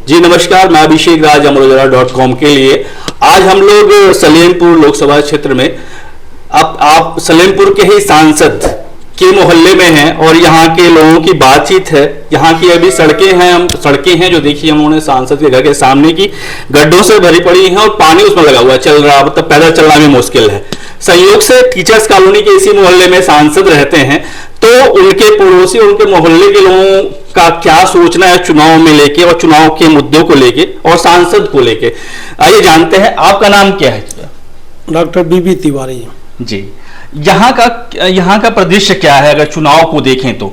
जी नमस्कार, मैं अभिषेक राज अमरोजरा.com के लिए। आज हम लोग सलेमपुर लोकसभा क्षेत्र में आप सलेमपुर के ही सांसद के मोहल्ले में हैं और यहाँ के लोगों की बातचीत है। यहाँ की अभी सड़कें हैं जो देखिए उन्होंने सांसद के घर के सामने की गड्ढों से भरी पड़ी हैं और पानी उसमें लगा हुआ चल रहा, मतलब पैदल चलना भी मुश्किल है। संयोग से टीचर्स कॉलोनी के इसी मोहल्ले में सांसद रहते हैं, तो उनके पड़ोसी, उनके मोहल्ले के लोगों का क्या सोचना है चुनाव में लेके और चुनाव के मुद्दों को लेके और सांसद को लेके, आइए जानते हैं। आपका नाम क्या है? डॉक्टर बीबी तिवारी जी। यहाँ का परिदृश्य क्या है अगर चुनाव को देखें तो?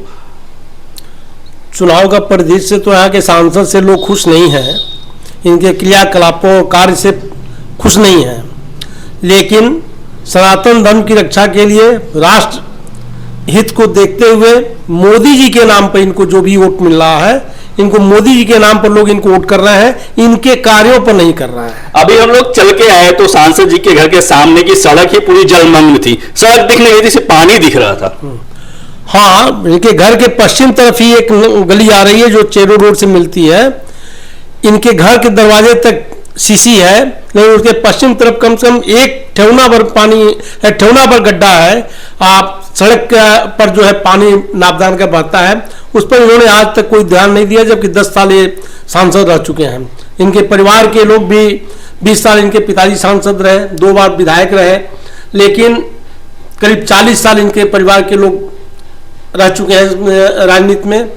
चुनाव का परिदृश्य तो यहाँ के सांसद से लोग खुश नहीं हैं, इनके क्रियाकलापों कार्य से खुश नहीं हैं, लेकिन सनातन धर्म की रक्षा के लिए राष्ट्र हित को देखते हुए मोदी जी के नाम पर इनको जो भी वोट मिल रहा है, इनको मोदी जी के नाम पर लोग इनको वोट कर रहे हैं, इनके कार्यों पर नहीं कर रहा है। अभी हम लोग चल के आए तो सांसद जी के घर के सामने की सड़क ही पूरी जलमग्न थी, सड़क दिख नहीं रही थी, सिर्फ पानी दिख रहा था। हाँ, इनके घर के पश्चिम तरफ ही एक गली आ रही है जो चेरो रोड से मिलती है। इनके घर के दरवाजे तक सीसी है, लेकिन उसके पश्चिम तरफ कम से कम एक ठेवना भर पानी है, ठेवना भर गड्ढा है। आप सड़क पर जो है पानी नापदान का बहता है, उस पर इन्होंने आज तक कोई ध्यान नहीं दिया, जबकि 10 साल ये सांसद रह चुके हैं। इनके परिवार के लोग भी 20 साल इनके पिताजी सांसद रहे, 2 बार विधायक रहे, लेकिन करीब 40 साल इनके परिवार के लोग रह चुके हैं राजनीति में।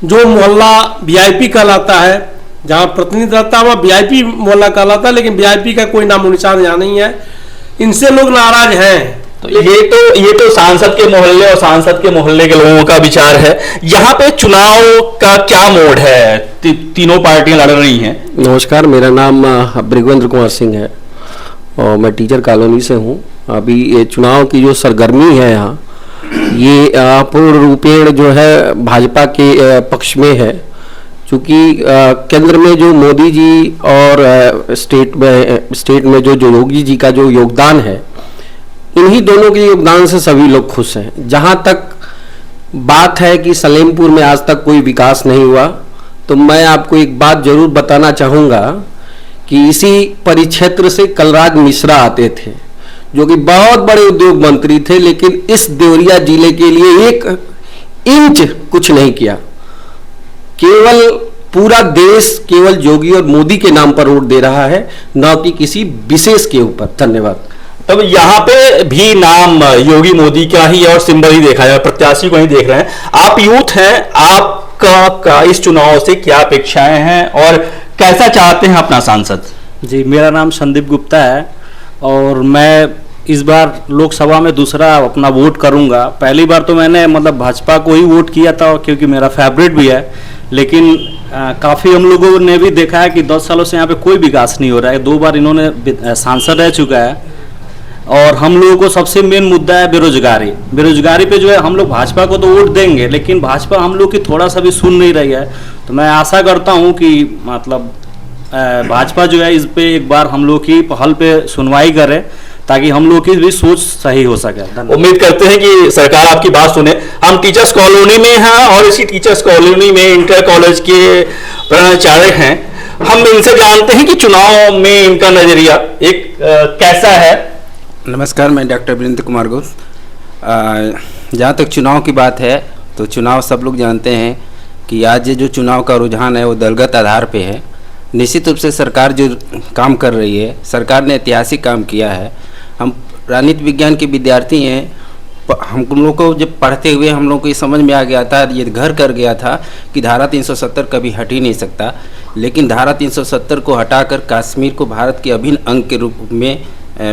जो मोहल्ला वीआईपी कहलाता है, जहाँ प्रतिनिधि रहता है वहाँ वीआईपी मोहल्ला कहलाता है, लेकिन वीआईपी का कोई नामो निशान यहाँ नहीं है। इनसे लोग नाराज हैं। तो ये तो सांसद के मोहल्ले और सांसद के मोहल्ले के लोगों का विचार है। यहाँ पे चुनाव का क्या मोड है? तीनों पार्टियां लड़ रही हैं। नमस्कार, मेरा नाम ब्रिगवेंद्र कुमार सिंह है और मैं टीचर कॉलोनी से हूँ। अभी ये चुनाव की जो सरगर्मी है यहाँ, ये पूर्ण रूपेण जो है भाजपा के पक्ष में है, क्योंकि केंद्र में जो मोदी जी और स्टेट में जो योगी जी का जो योगदान है, इन्हीं दोनों के योगदान से सभी लोग खुश हैं। जहां तक बात है कि सलेमपुर में आज तक कोई विकास नहीं हुआ, तो मैं आपको एक बात जरूर बताना चाहूँगा कि इसी परिक्षेत्र से कलराज मिश्रा आते थे, जो कि बहुत बड़े उद्योग मंत्री थे, लेकिन इस देवरिया जिले के लिए 1 इंच कुछ नहीं किया। केवल पूरा देश केवल योगी और मोदी के नाम पर वोट दे रहा है, न कि किसी विशेष के ऊपर। धन्यवाद। तब यहाँ पे भी नाम योगी मोदी का ही और सिंबल ही देखा है, प्रत्याशी को ही देख रहे हैं। आप यूथ हैं, आपका इस चुनाव से क्या अपेक्षाएं हैं और कैसा चाहते हैं अपना सांसद? जी, मेरा नाम संदीप गुप्ता है और मैं इस बार लोकसभा में दूसरा अपना वोट करूंगा। पहली बार तो मैंने भाजपा को ही वोट किया था, क्योंकि मेरा फेवरेट भी है, लेकिन काफ़ी हम लोगों ने भी देखा है कि 10 सालों से यहाँ पे कोई विकास नहीं हो रहा है। 2 बार इन्होंने सांसद रह चुका है और हम लोगों को सबसे मेन मुद्दा है बेरोजगारी। बेरोजगारी पे जो है हम लोग भाजपा को तो वोट देंगे, लेकिन भाजपा हम लोग की थोड़ा सा भी सुन नहीं रही है। तो मैं आशा करता हूँ कि भाजपा जो है इस पे एक बार हम लोग की पहल पे सुनवाई करे, ताकि हम लोग की भी सोच सही हो सके। उम्मीद करते हैं कि सरकार आपकी बात सुने। हम टीचर्स कॉलोनी में हैं और इसी टीचर्स कॉलोनी में इंटर कॉलेज के प्राचार्य हैं। हम इनसे जानते हैं कि चुनाव में इनका नजरिया कैसा है। नमस्कार, मैं डॉक्टर वीरेंद्र कुमार घोष। जहाँ तक चुनाव की बात है, तो चुनाव सब लोग जानते हैं कि आज जो चुनाव का रुझान है वो दलगत आधार पे है। निश्चित रूप से सरकार जो काम कर रही है, सरकार ने ऐतिहासिक काम किया है। हम राजनीति विज्ञान के विद्यार्थी हैं, हम लोग को जब पढ़ते हुए हम लोग को ये समझ में आ गया था, ये घर कर गया था कि धारा 370 कभी हट ही नहीं सकता, लेकिन धारा 370 को हटाकर कश्मीर को भारत के अभिन्न अंग के रूप में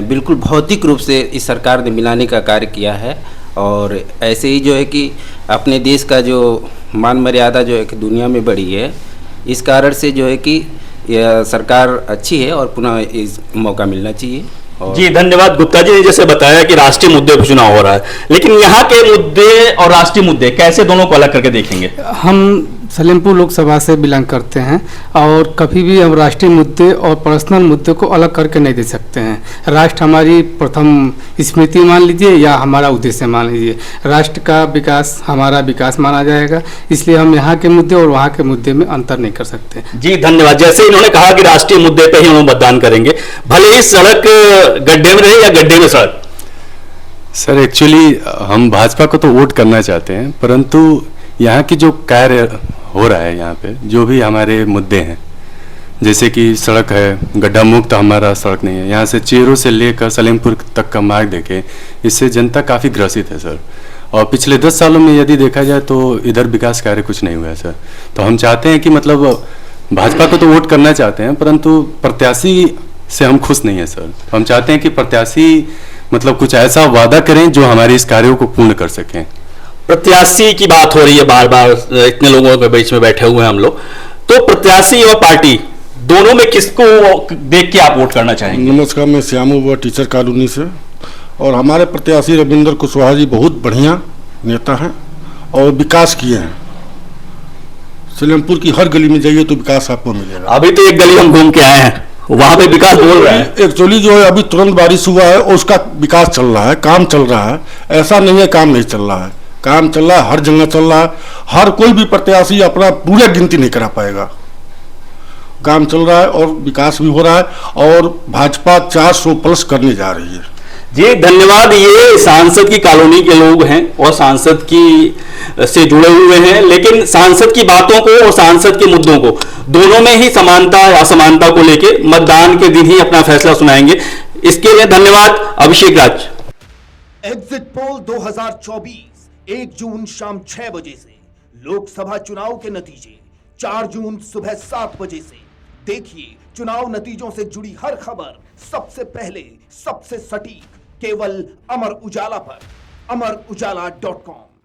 बिल्कुल भौतिक रूप से इस सरकार ने मिलाने का कार्य किया है। और ऐसे ही जो है कि अपने देश का जो मान मर्यादा जो है कि दुनिया में बढ़ी है, इस कारण से जो है कि यह सरकार अच्छी है और पुनः इस मौका मिलना चाहिए। जी धन्यवाद गुप्ता जी ने जैसे बताया कि राष्ट्रीय मुद्दे पर चुनाव हो रहा है, लेकिन यहाँ के मुद्दे और राष्ट्रीय मुद्दे कैसे दोनों को अलग करके देखेंगे? हम सलेमपुर लोकसभा से बिलोंग करते हैं और कभी भी हम राष्ट्रीय मुद्दे और पर्सनल मुद्दे को अलग करके नहीं दे सकते हैं। राष्ट्र हमारी प्रथम स्मृति मान लीजिए या हमारा उद्देश्य मान लीजिए। राष्ट्र का विकास हमारा विकास माना जाएगा, इसलिए हम यहाँ के मुद्दे और वहाँ के मुद्दे में अंतर नहीं कर सकते। जी धन्यवाद। जैसे इन्होंने कहा कि राष्ट्रीय मुद्दे पे ही उन्होंने मतदान करेंगे, भले ही सड़क गड्ढे में रहे या गड्ढे में सड़क। सर एक्चुअली हम भाजपा को तो वोट करना चाहते हैं, परंतु यहाँ की जो कार्य हो रहा है यहाँ पे जो भी हमारे मुद्दे हैं, जैसे कि सड़क है, गड्ढा मुक्त हमारा सड़क नहीं है, यहाँ से चेरों से लेकर सलेमपुर तक का मार्ग देखें, इससे जनता काफ़ी ग्रसित है सर। और पिछले 10 सालों में यदि देखा जाए तो इधर विकास कार्य कुछ नहीं हुआ है सर। तो हम चाहते हैं कि मतलब भाजपा को तो वोट करना चाहते हैं, परंतु प्रत्याशी से हम खुश नहीं है सर। हम चाहते हैं कि प्रत्याशी मतलब कुछ ऐसा वादा करें जो हमारे इस कार्यों को पूर्ण कर सकें। प्रत्याशी की बात हो रही है, बार बार इतने लोगों के बीच में बैठे हुए हैं हम लोग, तो प्रत्याशी और पार्टी दोनों में किसको देख के आप वोट करना चाहेंगे? नमस्कार, मैं श्यामू बुआ टीचर कॉलोनी से, और हमारे प्रत्याशी रविंद्र कुशवाहा जी बहुत बढ़िया नेता हैं और विकास किए हैं। सलेमपुर की हर गली में जाइए तो विकास आपको मिलेगा। अभी तो एक गली हम घूम के आए हैं, वहां पे विकास बोल रहा है। एक्चुअली जो है अभी तुरंत बारिश हुआ है और उसका विकास चल रहा है, काम चल रहा है। ऐसा नहीं है काम नहीं चल रहा है, काम चल रहा है, हर जगह चल रहा है। हर कोई भी प्रत्याशी अपना पूरा गिनती नहीं करा पाएगा। काम चल रहा है और विकास भी हो रहा है और भाजपा 400 प्लस करने जा रही है। जी धन्यवाद। ये सांसद की कॉलोनी के लोग हैं और सांसद की से जुड़े हुए हैं, लेकिन सांसद की बातों को और सांसद के मुद्दों को दोनों में ही समानता असमानता को लेके मतदान के दिन ही अपना फैसला सुनाएंगे। इसके लिए धन्यवाद। अभिषेक राज। एग्जिट पोल 2024 1 जून शाम 6 बजे से, लोकसभा चुनाव के नतीजे 4 जून सुबह 7 बजे से। देखिए चुनाव नतीजों से जुड़ी हर खबर सबसे पहले, सबसे सटीक, केवल अमर उजाला पर, amarujala.com।